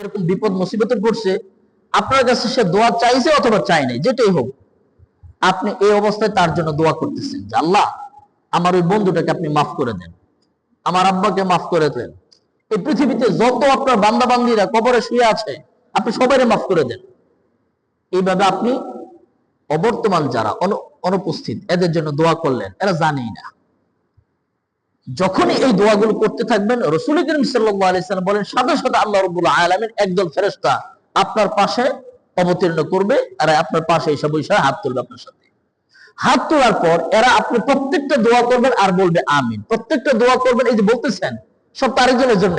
এরকম বিপদ মুসিবতে পড়ছে, আপনার কাছে সে দোয়া চাইছে অথবা চাই নাই, যেটাই হোক, আপনি এই অবস্থায় তার জন্য দোয়া করতেছেন যে আল্লাহ আমার ওই বন্ধুটাকে আপনি মাফ করে দেন, আমার আব্বাকে মাফ করে দেন, এই পৃথিবীতে যত আপনার বান্দা বান্দিরা কবরে শুয়ে আছে আপনি সবাই মাফ করে দেন। এইভাবে আপনি অবর্তমান যারা অনুপস্থিত এদের জন্য দোয়া করলেন, এরা জানেই না। যখনই এই দোয়াগুলো করতে থাকবেন, রাসূল করিম সাল্লাল্লাহু আলাইহি সাল্লাম বলেন সাথে সাথে আল্লাহ রাব্বুল আলামিন একদল ফেরেশতা আপনার পাশে অবতীর্ণ করবে, আর আপনার পাশে এসে বসে হাত তুলবে আপনার সাথে। হাত তোলার পর এরা আপনি প্রত্যেকটা দোয়া করবেন আর বলবে আমিন। প্রত্যেকটা দোয়া করবেন, এই যে বলতেছেন সব আরেকজনের জন্য,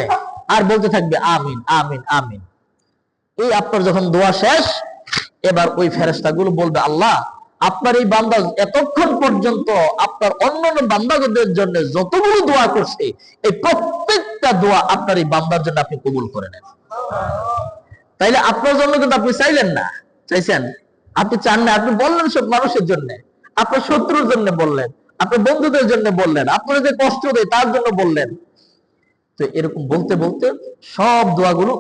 আর বলতে থাকবে আমিন আমিন আমিন। এই আপনার যখন দোয়া শেষ, এবার ওই ফেরেশতাগুলো বলবে আল্লাহ আপনার এই বান্দা এতক্ষণ পর্যন্ত আপনার অন্যান্য বান্দাদের জন্য যতগুলো দোয়া করছে এই প্রত্যেকটা দোয়া আপনার এই বান্দার জন্য আপনি কবুল করে নেন। তাইলে আপনার জন্য কিন্তু আপনি চাইলেন না, চাইছেন, আপনি চান না, আপনি বললেন সব মানুষের জন্য, আপনার শত্রুর জন্য বললেন, আপনার বন্ধুদের জন্য বললেন, আপনার যে কষ্ট দেয় তার জন্য বললেন। তো এরকম বলতে বলতে সব দোয়াগুলো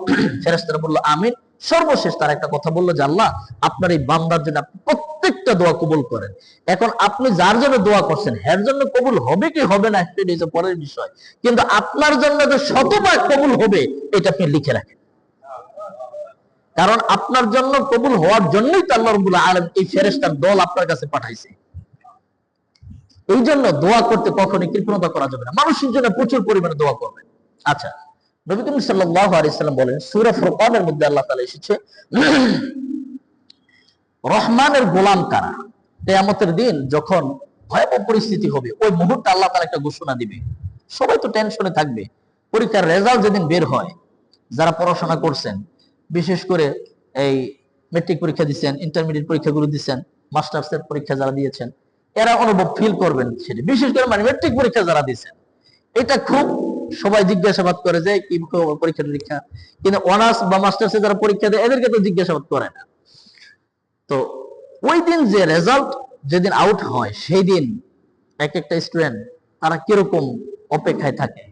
ফেরেশতারা বলল আমিন। সর্বশেষ তার একটা কথা বললো যে আল্লাহ আপনার এই বান্দার জন্য আপনি প্রত্যেকটা দোয়া কবুল করেন। এখন আপনি যার জন্য দোয়া করছেন এর জন্য কবুল হবে কি হবে না সেটা হচ্ছে পরের বিষয়, কিন্তু আপনার জন্য যে শতভাগ কবুল হবে এটা আপনি লিখে রাখেন। কারণ আপনার জন্য কবুল হওয়ার জন্যই তো আল্লাহ রাব্বুল আলামিন এই ফেরেশতার দল আপনার কাছে পাঠাইছে। এই জন্য দোয়া করতে কখনোই কৃপণতা করা যাবে না, মানুষের জন্য প্রচুর পরিমাণে দোয়া করবেন। আচ্ছা, নবী করিম সাল্লাল্লাহু আলাইহি সাল্লাম বলেন সূরা ফুরকানের মধ্যে আল্লাহ তাআলা এসেছে রহমানের গোলাম কারা, কিয়ামতের দিন যখন ভয়াবহ পরিস্থিতি হবে ওই মুহূর্তে আল্লাহ তাআলা একটা ঘোষণা দিবে। সবাই তো টেনশনে থাকবে, পরীক্ষার রেজাল্ট যেদিন বের হয়, যারা পড়াশোনা করছেন, বিশেষ করে এই মেট্রিক পরীক্ষা দিচ্ছেন, ইন্টারমিডিয়েট পরীক্ষাগুলো দিচ্ছেন, মাস্টার্সের পরীক্ষা যারা দিয়েছেন, এরা অনুভব ফিল করবেন সেটা। বিশেষ করে মানে মেট্রিক পরীক্ষা যারা দিচ্ছেন, এটা খুব সবাই জিজ্ঞাসাবাদ করে যে কি পরীক্ষা নিরীক্ষা, কিন্তু অনার্স বা মাস্টার্সে যারা পরীক্ষা দেয় এদেরকে তো জিজ্ঞাসাবাদ করে না। তো ওই দিন যে রেজাল্ট যেদিন আউট হয় সেই দিন এক একটা স্টুডেন্ট তারা কিরকম অপেক্ষায় থাকে,